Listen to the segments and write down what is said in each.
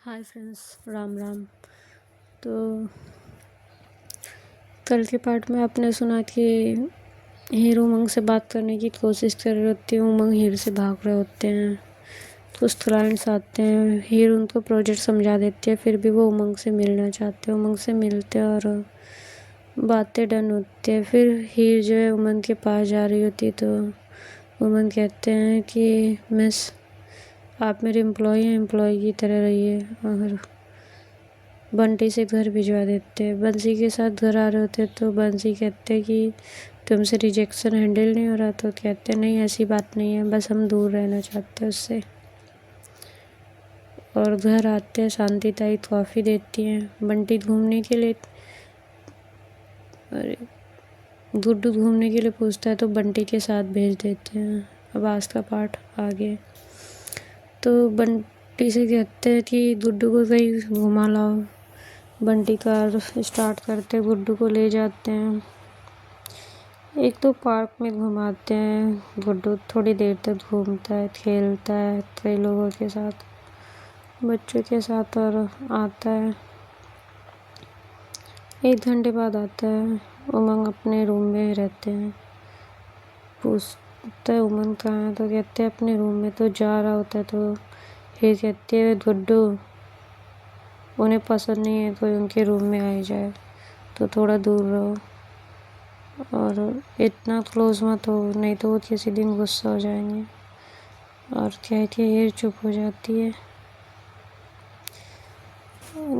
Hi friends, Ram Ram. तो कल के पार्ट में आपने सुना कि हीर उमंग से बात करने की कोशिश कर रही होती है। उमंग हीर से भाग रहे होते हैं। कुछ क्लाइंट्स आते हैं, हीर उनको प्रोजेक्ट समझा देती है, फिर भी वो उमंग से मिलना चाहते हैं। उमंग से मिलते हैं और बातें डन होती है। फिर हीर जो है उमंग के पास जा रही होती है, तो उमंग कहते हैं कि मिस, आप मेरे एम्प्लॉय हैं, एम्प्लॉय की तरह रहिए। और बंटी से घर भिजवा देते हैं। बंसी के साथ घर आ रहे होते तो बंसी कहते कि तुमसे रिजेक्शन हैंडल नहीं हो रहा, तो कहते नहीं ऐसी बात नहीं है, बस हम दूर रहना चाहते हैं उससे। और घर आते हैं, शांति ताई कॉफ़ी देती हैं। बंटी घूमने के लिए, अरे गुड्डू घूमने के लिए पूछता है तो बंटी के साथ भेज देते हैं। अब आज का पार्ट आगे। तो बंटी से कहते हैं कि गुड्डू को कहीं घुमा लाओ। बंटी कार स्टार्ट करते गुड्डू को ले जाते हैं। एक तो पार्क में घुमाते हैं। गुड्डू थोड़ी देर तक घूमता है, खेलता है कई लोगों के साथ, बच्चों के साथ, और आता है। 1 घंटे बाद आता है। उमंग अपने रूम में रहते हैं। पूछता है उमंग कहाँ है, तो कहते हैं अपने रूम में। तो जा रहा होता है तो फिर कहती है गुड्डू, उन्हें पसंद नहीं है कोई उनके रूम में आ जाए, तो थोड़ा दूर रहो और इतना क्लोज मत हो, नहीं तो वो किसी दिन गुस्सा हो जाएंगे। और कह के हीर चुप हो जाती है।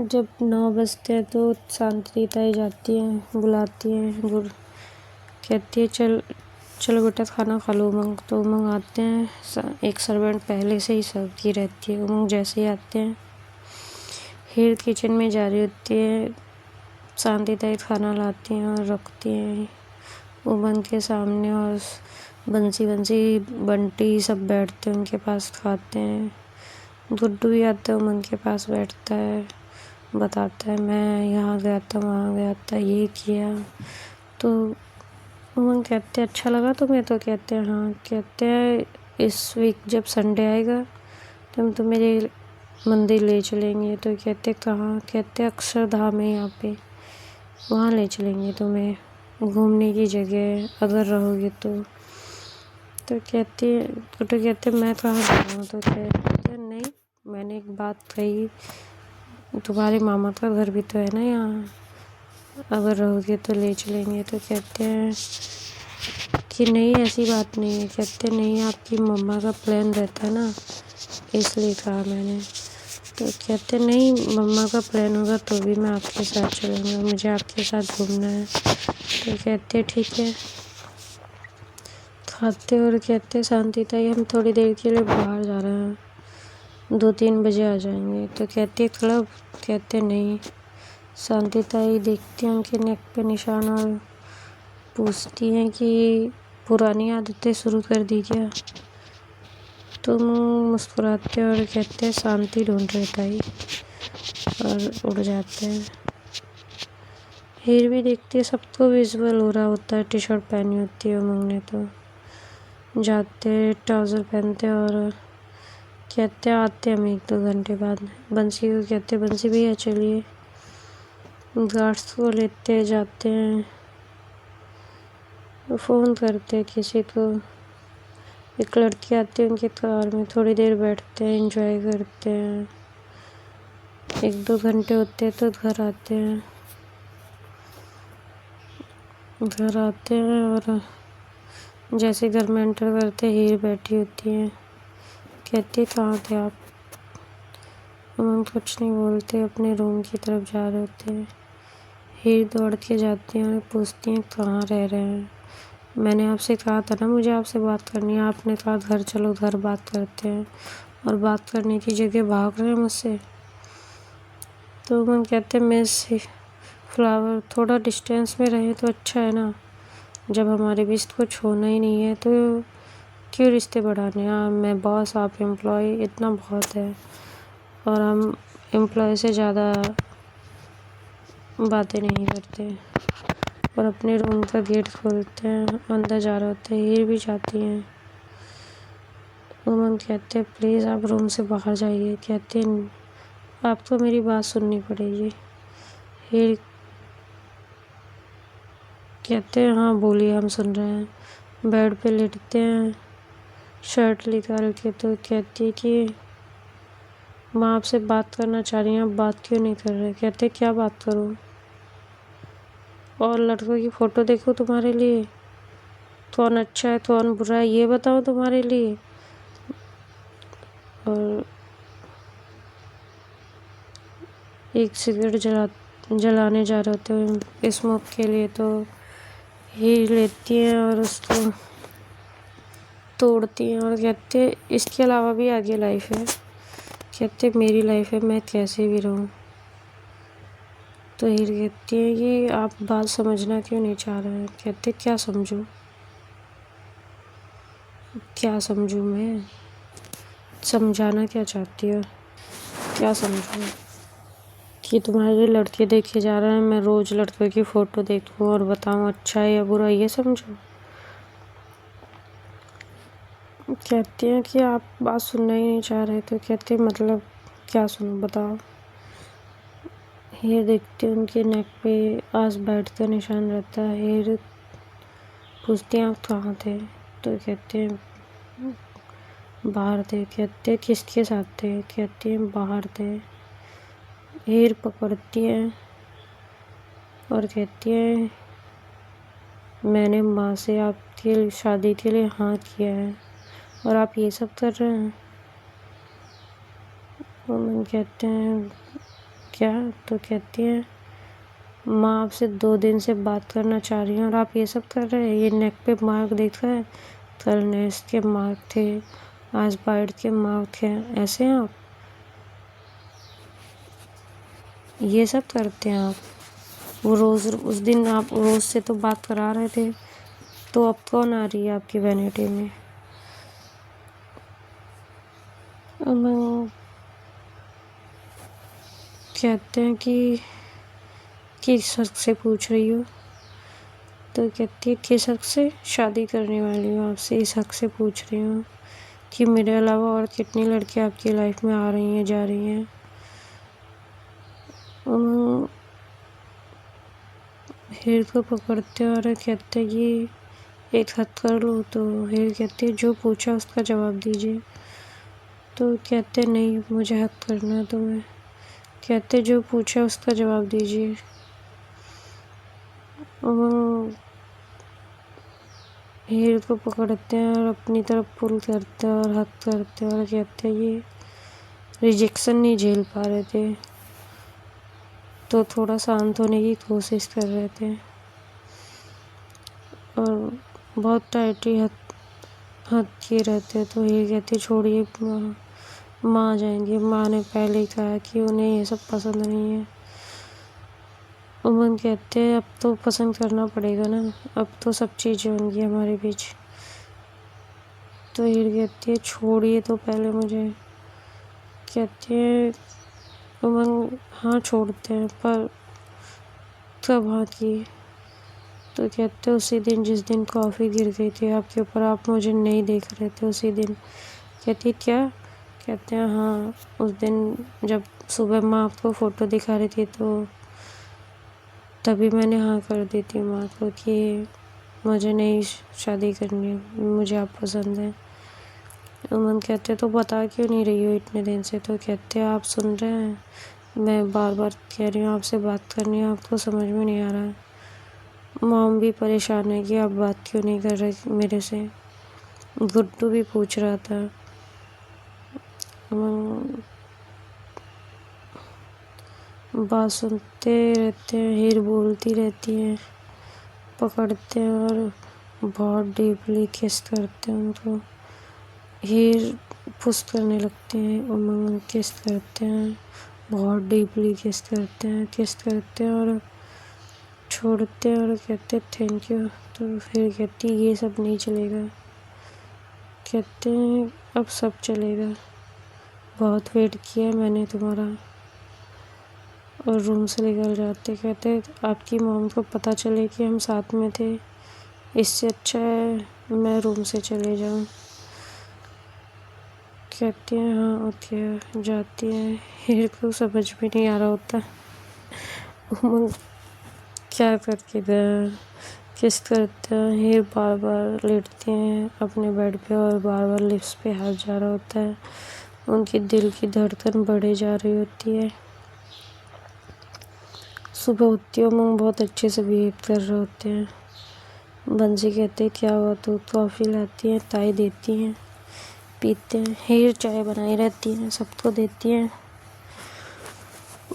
जब 9 बजते हैं तो शांति ताई जाती है, बुलाती है। कहती है चल चलो बेटा खाना खा लो उमंग। तो उमंग आते हैं। एक सर्वेंट पहले से ही सर्व की रहती है। उमंग जैसे ही आते हैं, हीर किचन में जा रही होती है। शांति ताई खाना लाती हैं और रखती हैं उमंग के सामने। और बंसी बंटी सब बैठते हैं उनके पास, खाते हैं। गुड्डू भी आता है, उमंग के पास बैठता है, बताता है मैं यहाँ गया था, वहाँ गया था, ये किया। तो उमंग कहते हैं अच्छा लगा तुम्हें? तो कहते हैं हाँ। कहते हैं इस वीक जब संडे आएगा तो हम तो मेरे मंदिर ले चलेंगे। तो कहते कहाँ? कहते अक्षरधाम है यहाँ पे, वहाँ ले चलेंगे तुम्हें, घूमने की जगह अगर रहोगे तो। गुड्डू कहते मैं कहाँ जा रहा हूँ? तो कहते नहीं, मैंने एक बात कही, तुम्हारे मामा का घर भी तो है ना यहाँ, अगर रहोगे तो ले चलेंगे। तो कहते हैं कि नहीं ऐसी बात नहीं है। कहते नहीं, आपकी मम्मा का प्लान रहता है ना, इसलिए कहा मैंने। तो कहते नहीं, मम्मा का प्लान होगा तो भी मैं आपके साथ चलूँगा, मुझे आपके साथ घूमना है। तो कहते ठीक है। खाते और कहते शांति ताई हम थोड़ी देर के लिए बाहर जा रहे हैं, 2-3 बजे आ जाएंगे। तो कहती क्लब? कहते नहीं। शांति ताई देखती हैं उनके नेक पे निशान और पूछती हैं कि पुरानी आदतें शुरू कर दी क्या? तो मुस्कुराते और कहते शांति ढूंढ रहे ताई, और उड़ जाते हैं। हीर भी देखती है, सबको विजुअल हो रहा होता है। टी शर्ट पहनी होती है उमंग ने, तो जाते ट्राउज़र पहनते और कहते आते हम 1-2 घंटे बाद। बंसी को कहते बंसी भैया चलिए। गार्ड्स को लेते जाते हैं, फ़ोन करते किसी को। एक लड़की आती है उनके कार में, थोड़ी देर बैठते हैं, एंजॉय करते हैं। 1-2 घंटे होते हैं तो घर आते हैं। और जैसे घर में एंटर करते हीर बैठी होती है। कहती कहाँ थे आप? उमंग कुछ नहीं बोलते, अपने रूम की तरफ जा रहे होते हैं। हीर दौड़ के जाती हैं और पूछती हैं कहाँ रह रहे हैं? मैंने आपसे कहा था ना मुझे आपसे बात करनी है, आपने कहा घर चलो, घर बात करते हैं, और बात करने की जगह भाग रहे हैं मुझसे। तो उमंग कहते मिस फ्लावर, थोड़ा डिस्टेंस में रहे तो अच्छा है ना, जब हमारे बीच कुछ होना ही नहीं है तो क्यों रिश्ते बढ़ाने? हाँ, मैं बॉस, आप एम्प्लॉय, इतना बहुत है। और हम एम्प्लॉय से ज़्यादा बातें नहीं करते। और अपने रूम का गेट खोलते हैं, अंदर जा रहे होते हैं। हीर भी जाती हैं। उमंग कहते प्लीज़ आप रूम से बाहर जाइए। कहते आपको मेरी बात सुननी पड़ेगी। हीर कहते हैं हाँ बोलिए, हम सुन रहे हैं। बेड पे लेटते हैं शर्ट निकाल के, तो कहती है कि माँ आपसे बात करना चाह रही हैं, आप बात क्यों नहीं कर रहे? कहते क्या बात करूँ, और लड़कों की फ़ोटो देखूँ तुम्हारे लिए? कौन अच्छा है कौन बुरा है ये बताओ तुम्हारे लिए? और एक सिगरेट जलाने जा रहे होते हैं स्मोक के लिए, तो ही लेती हैं और उसको तोड़ती हैं और कहते इसके अलावा भी आगे लाइफ है। कहते मेरी लाइफ है, मैं कैसे भी रहूं। तो हीर कहती है कि आप बात समझना क्यों नहीं चाह रहे हैं? कहते क्या समझूं, क्या समझूं मैं? समझाना क्या चाहती हो? क्या समझूं कि तुम्हारे लड़के देखे जा रहे हैं, मैं रोज़ लड़कों की फ़ोटो देखूं और बताऊं अच्छा है या बुरा, ये समझो? कहती हैं कि आप बात सुनना ही नहीं चाह रहे। तो कहते मतलब क्या सुनूं बताओ? हीर देखती उनके नेक पे आज बेड का निशान रहता है। हीर पूछती हैं आप कहाँ थे? तो कहते हैं बाहर थे। कहते किसके साथ थे? कहती हैं बाहर थे। हीर पकड़ती है और कहती है मैंने माँ से आपकी शादी के लिए हाँ किया है और आप ये सब कर रहे हैं। वो कहते हैं क्या? तो कहती है माँ आपसे 2 दिन से बात करना चाह रही हैं और आप ये सब कर रहे हैं। ये नेक पे मार्क देखा है, कल नेल्स के मार्क थे, आज बाइट के मार्क हैं, ऐसे हैं आप? ये सब करते हैं आप? वो रोज़ उस दिन आप रोज़ से तो बात करा रहे थे, तो अब कौन आ रही है आपकी वैनिटी में? कहते हैं कि किस हक से पूछ रही हो? तो कहती है किस हक से? शादी करने वाली हूँ आपसे, इस हक से पूछ रही हूँ कि मेरे अलावा और कितनी लड़कियाँ आपकी लाइफ में आ रही हैं जा रही हैं। हीर को पकड़ते हैं और कहते हैं कि एक हद कर लो। तो हीर कहती है जो पूछा उसका जवाब दीजिए। तो कहते नहीं मुझे हद करना है तुम्हें। कहते जो पूछा उसका जवाब दीजिए। हीर को पकड़ते हैं और अपनी तरफ पुल करते हैं और हद करते हैं और कहते हैं ये रिजेक्शन नहीं झेल पा रहे थे, तो थोड़ा शांत होने की कोशिश कर रहे थे और बहुत टाइटली हद किए रहते। तो हीर कहती छोड़िए, माँ आ जाएंगी। माँ ने पहले ही कहा कि उन्हें ये सब पसंद नहीं है। उमंग कहते हैं अब तो पसंद करना पड़ेगा ना, अब तो सब चीज़ें होंगी हमारे बीच। तो हीर कहती है छोड़िए तो पहले मुझे। कहते हैं उमंग हाँ छोड़ते हैं, पर कब हाँ की? तो कहते उसी दिन जिस दिन कॉफ़ी गिर गई थी आपके ऊपर, आप मुझे नहीं देख रहे थे उसी दिन। कहती क्या? कहते हैं हाँ उस दिन जब सुबह माँ आपको फ़ोटो दिखा रही थी, तो तभी मैंने हाँ कर दी थी माँ को कि मुझे नहीं शादी करनी, मुझे आप पसंद है। उमन कहते तो बता क्यों नहीं रही हो इतने दिन से? तो कहते आप सुन रहे हैं, मैं बार बार कह रही हूँ आपसे बात करनी है, आपको समझ में नहीं आ रहा है। मॉम भी परेशान है कि आप बात क्यों नहीं कर रहे मेरे से। गुड्डू भी पूछ रहा था। बात सुनते रहते हैं, हीर बोलती रहती है। पकड़ते हैं और बहुत डीपली किस करते हैं उनको। हीर पुश करने लगते हैं, उमंग किस करते हैं, बहुत डीपली किस करते हैं और छोड़ते हैं और कहते थैंक यू। तो फिर कहती ये सब नहीं चलेगा। कहते हैं अब सब चलेगा, बहुत वेट किया मैंने तुम्हारा। और रूम से निकल जाते। कहते आपकी मॉम को पता चले कि हम साथ में थे, इससे अच्छा है मैं रूम से चले जाऊं। कहती हैं हाँ ओके, जाती हैं। हीर को समझ में नहीं आ रहा होता उमंग क्या करके गया, किस करते हैं। हीर बार बार लेटती हैं अपने बेड पे और बार बार लिप्स पे हाथ जा रहा होता है। उनकी दिल की धड़कन बढ़े जा रही होती है। सुबह होती है, उमंग बहुत अच्छे से बिहेव कर रहे होते हैं। बंसी कहते हैं क्या हुआ, तो कॉफ़ी लाती है, ताई देती हैं, पीते हैं। हीर चाय बनाई रहती है, सबको देती है,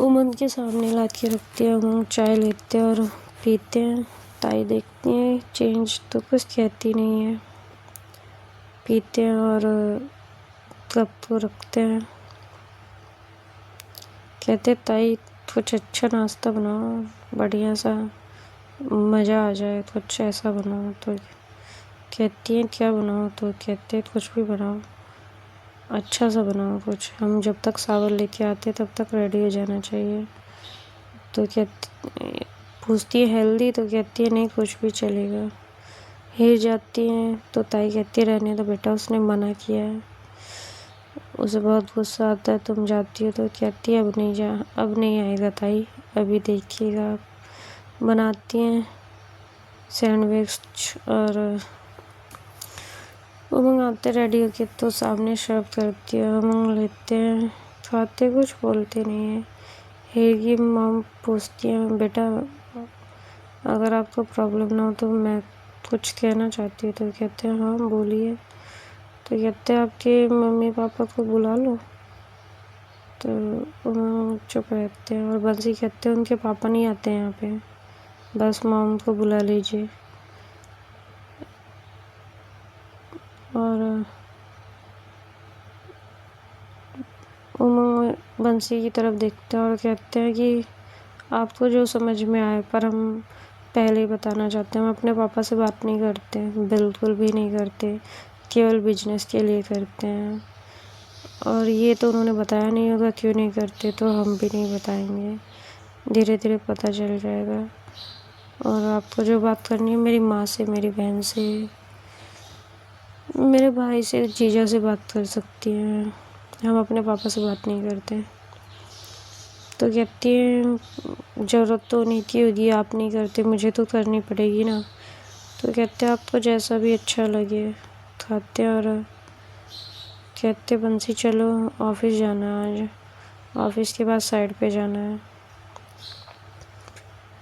उमंग के सामने ला के रखती है। उमंग चाय लेते हैं और पीते हैं। ताई देखती हैं चेंज, तो कुछ कहती नहीं है। पीते हैं और कप को रखते हैं। कहते ताई कुछ अच्छा नाश्ता बनाओ, बढ़िया सा, मज़ा आ जाए, कुछ ऐसा बनाओ। तो कहती हैं क्या बनाओ, तो कहते हैं कुछ भी बनाओ, अच्छा सा बनाओ कुछ, हम जब तक सावर लेके आते तब तक रेडी हो जाना चाहिए। तो कहती पूछती है हेल्दी, तो कहती है नहीं कुछ भी चलेगा। हीर जाती हैं तो ताई कहती है रहने दो बेटा, उसने मना किया है। उसे बहुत गुस्सा आता है, तुम जाती हो। तो कहती है अब नहीं आएगा ताई, अभी देखिएगा आप। बनाती हैं सैंडविच और उमंग आते रेडी होके तो सामने सर्व करती है। उमंग लेते हैं, खाते, कुछ बोलते नहीं है। हीर की मॉम पूछती है बेटा अगर आपको प्रॉब्लम ना हो तो मैं कुछ कहना चाहती हूँ। तो कहते हैं हाँ बोलिए। तो कहते हैं आपके मम्मी पापा को बुला लो। तो उमंग चुप रहते हैं और बंसी कहते हैं उनके पापा नहीं आते हैं यहाँ पे, बस मॉम को बुला लीजिए। और उमंग बंसी की तरफ देखते हैं और कहते हैं कि आपको जो समझ में आए, पर हम पहले ही बताना चाहते हैं हम अपने पापा से बात नहीं करते, बिल्कुल भी नहीं करते, केवल बिजनेस के लिए करते हैं। और ये तो उन्होंने बताया नहीं होगा क्यों नहीं करते, तो हम भी नहीं बताएंगे, धीरे धीरे पता चल जाएगा। और आपको जो बात करनी है मेरी माँ से, मेरी बहन से, मेरे भाई से, जीजा से बात कर सकती हैं, हम अपने पापा से बात नहीं करते। तो कहती है ज़रूरत तो उन्हीं की होगी, आप नहीं करते, मुझे तो करनी पड़ेगी ना। तो कहते हैं आपको जैसा भी अच्छा लगे। खाते और कहते बंसी चलो ऑफिस जाना है आज, ऑफिस के बाद साइड पे जाना है।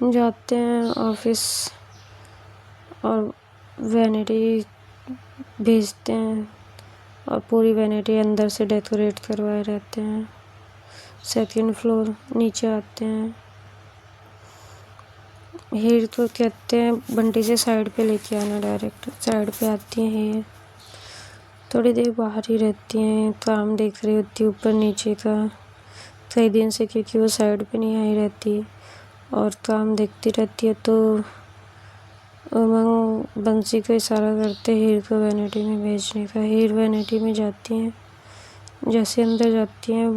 जाते हैं ऑफिस और वैनिटी भेजते हैं और पूरी वैनिटी अंदर से डेकोरेट करवाए रहते हैं। सेकंड फ्लोर नीचे आते हैं। हीर तो कहते हैं बंटी से साइड पे लेके आना, डायरेक्ट साइड पे आती हैं हीर। थोड़ी देर बाहर ही रहती हैं, काम देख रही होती है ऊपर नीचे का कई दिन से, क्योंकि वो साइड पे नहीं आई रहती और काम देखती रहती है। तो उमंग बंसी को इशारा करते हीर को वैनिटी में भेजने का। हीर वैनिटी में जाती हैं, जैसे अंदर जाती हैं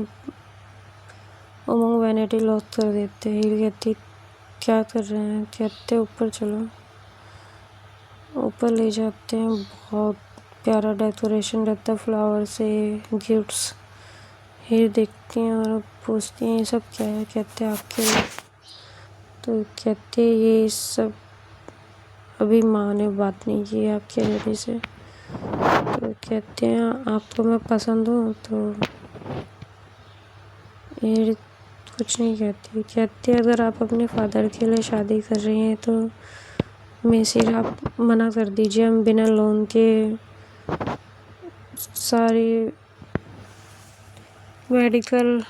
उमंग वैनिटी लॉक कर देते हैं। हीर कहती क्या कर रहे हैं, कहते ऊपर चलो। ऊपर ले जाते हैं, बहुत प्यारा डेकोरेशन रहता है फ्लावर से, गिफ्ट्स। हीर देखती हैं और पूछती हैं ये सब क्या है, कहते हैं आपके लिए। तो कहते हैं ये सब अभी माँ ने बात नहीं की है आपके डैडी से। तो कहते हैं आपको मैं पसंद हूँ। तो हीर कुछ नहीं कहती। कहती है अगर आप अपने फादर के लिए शादी कर रही हैं तो मेसिर आप मना कर दीजिए, हम बिना लोन के सारी मेडिकल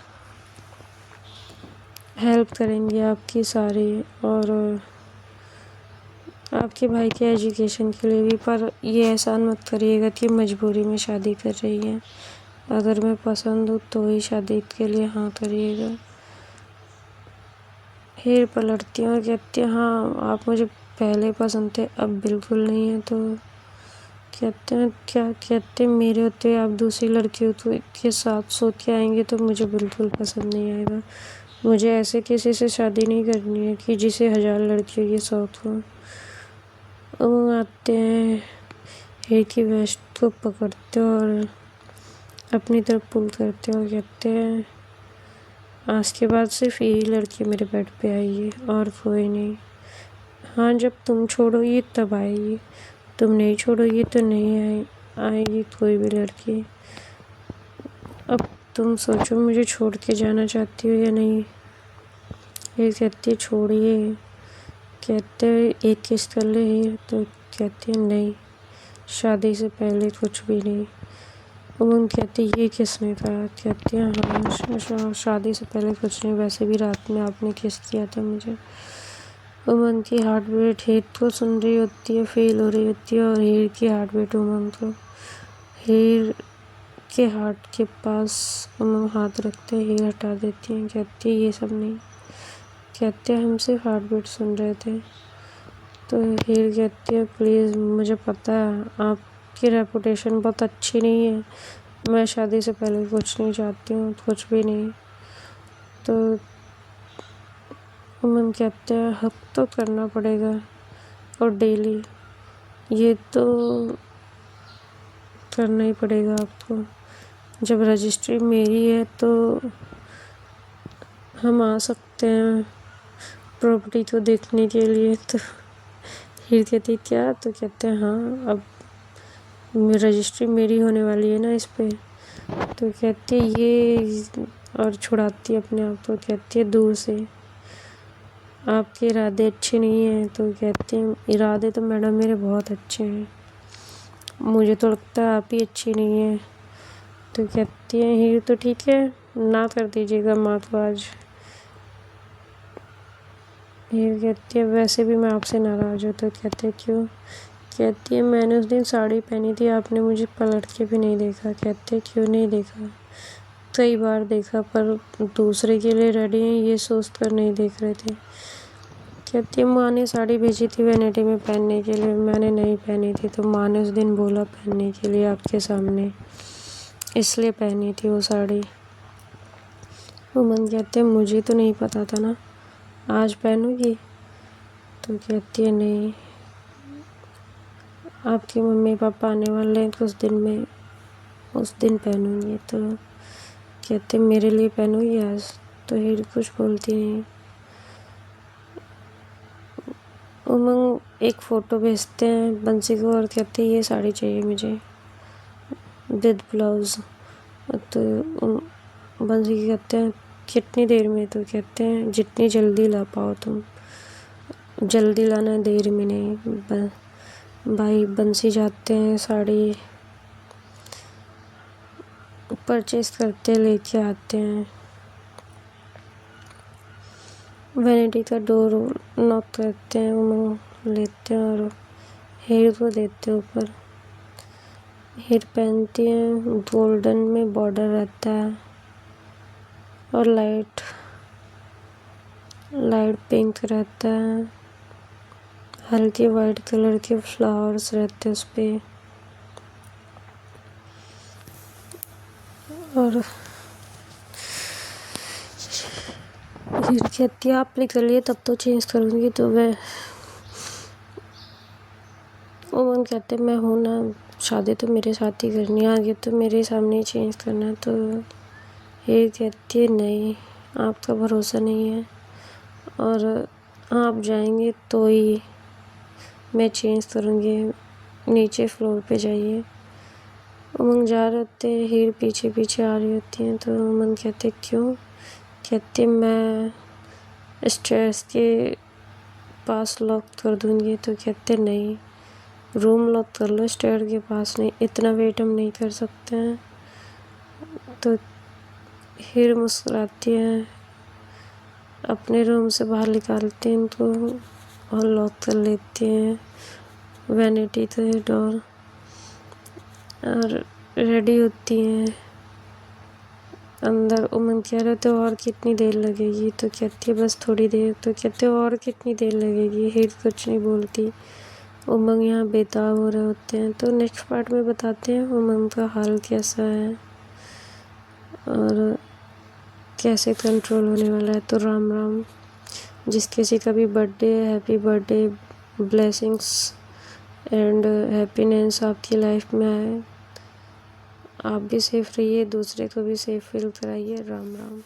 हेल्प करेंगे आपकी सारी, और आपके भाई के एजुकेशन के लिए भी। पर ये एहसान मत करिएगा कि मजबूरी में शादी कर रही है, अगर मैं पसंद हूँ तो ही शादी के लिए हाँ करिएगा। हीर पलटती है और कहती है हाँ आप मुझे पहले पसंद थे, अब बिल्कुल नहीं है। तो कहते हैं क्या, कहते हैं मेरे होते हुए आप दूसरी लड़की के साथ सोच के आएंगे तो मुझे बिल्कुल पसंद नहीं आएगा। मुझे ऐसे किसी से शादी नहीं करनी है कि जिसे 1000 लड़कियों के शौक हो। वो आते हैं हीर की वेस्ट को पकड़ते और अपनी तरफ पुल करते हैं और कहते हैं आज के बाद सिर्फ यही लड़की मेरे बेड पे आएगी और कोई नहीं। हाँ, जब तुम छोड़ोगी तब आएगी, तुम नहीं छोड़ोगी तो नहीं आएगी कोई भी लड़की। अब तुम सोचो मुझे छोड़ के जाना चाहती हो या नहीं। ये कहती है छोड़िए। कहते एक किस कर ले, तो कहती है नहीं, शादी से पहले कुछ भी नहीं। उमंग कहती ये किसने कहा। कहती है हाँ, शादी से पहले कुछ नहीं, वैसे भी रात में आपने किस किया था मुझे। उमंग की हार्ट बीट हीर को सुन रही होती है, फेल हो रही होती है, और हीर की हार्ट बीट उमंग को। हीर के हार्ट के पास उमंग हाथ रखते हीर हटा देती है। कहती है ये सब नहीं। कहते हम सिर्फ हार्ट बीट सुन रहे थे। तो हीर कहती है प्लीज़, मुझे पता है आपकी रेपुटेशन बहुत अच्छी नहीं है, मैं शादी से पहले कुछ नहीं चाहती हूँ, कुछ भी नहीं। तो उमन कहते हैं हक तो करना पड़ेगा, और डेली ये तो करना ही पड़ेगा आपको। जब रजिस्ट्री मेरी है तो हम आ सकते हैं प्रॉपर्टी को देखने के लिए। तो हीर कहती क्या। तो कहते हैं हाँ, अब रजिस्ट्री मेरी होने वाली है ना इस पे। तो कहती है ये, और छुड़ाती है अपने आप। तो कहती है दूर से आपके इरादे अच्छे नहीं हैं। तो कहते हैं इरादे तो मैडम मेरे बहुत अच्छे हैं, मुझे तो लगता है आप ही अच्छी नहीं है। तो कहती है हीर तो ठीक है, ना कर दीजिएगा माँ को आज। हीर कहती है वैसे भी मैं आपसे नाराज़ हूँ। तो कहते हैं क्यों। कहती है मैंने उस दिन साड़ी पहनी थी, आपने मुझे पलट के भी नहीं देखा। कहते क्यों नहीं देखा। कई बार देखा, पर दूसरे के लिए रेडी हैं ये सोच कर नहीं देख रहे थे। कहती है माँ ने साड़ी भेजी थी वैनिटी में पहनने के लिए, मैंने नहीं पहनी थी, तो माँ ने उस दिन बोला पहनने के लिए आपके सामने, इसलिए पहनी थी वो साड़ी। उमन कहते हैं मुझे तो नहीं पता था ना, आज पहनूंगी। तो कहती है नहीं, आपके मम्मी पापा आने वाले हैं कुछ दिन में, उस दिन पहनूंगी। तो कहते मेरे लिए पहनूंगी आज। तो हीर कुछ बोलती नहीं। उमंग एक फ़ोटो भेजते हैं बंसी को और कहते ये साड़ी चाहिए मुझे विद ब्लाउज़। तो बंसी कहते हैं कितनी देर में। तो कहते हैं जितनी जल्दी ला पाओ तुम, जल्दी लाना, देर में नहीं। भाई बंसी जाते हैं, साड़ी परचेज करते लेके आते हैं। वैनिटी का डोर नॉक करते हैं, उमंग लेते हैं और हीर को देते हैं ऊपर। हीर पहनती है, गोल्डन में बॉर्डर रहता है और लाइट पिंक रहता है, हल्के वाइट कलर के फ्लावर्स रहते हैं उस पर। और हीर कहती है आप निकलिए तब तो चेंज करूँगी। तो वह उमन कहते मैं हूँ ना, शादी तो मेरे साथ ही करनी है, आगे तो मेरे सामने ही चेंज करना है। तो हीर कहती है नहीं, आपका भरोसा नहीं है, और आप जाएंगे तो ही मैं चेंज करूँगी, नीचे फ्लोर पे जाइए। उमंग जा रहे होते हैं, हीर पीछे पीछे आ रही होती हैं। तो उमंग कहते क्यों। कहते मैं स्टेयर्स के पास लॉक कर दूँगी। तो कहते नहीं, रूम लॉक कर लो, स्टेयर के पास नहीं, इतना वेट हम नहीं कर सकते हैं। तो हीर मुस्कुराती है, अपने रूम से बाहर निकालते हैं इनको और लॉक कर लेते हैं वैनिटी तो डोर, और रेडी होती हैं अंदर। उमन कह रहे थे और कितनी देर लगेगी। तो कहती है बस थोड़ी देर। तो कहते और कितनी देर लगेगी। हीर कुछ नहीं बोलती। उमंग यहाँ बेताब हो रहे होते हैं। तो नेक्स्ट पार्ट में बताते हैं उमंग का हाल कैसा है और कैसे कंट्रोल होने वाला है। तो राम राम, जिस किसी का भी बर्थडे है, happy birthday, blessings and happiness आपकी लाइफ में आए। आप भी सेफ रहिए, दूसरे को भी सेफ फील कराइए। राम राम।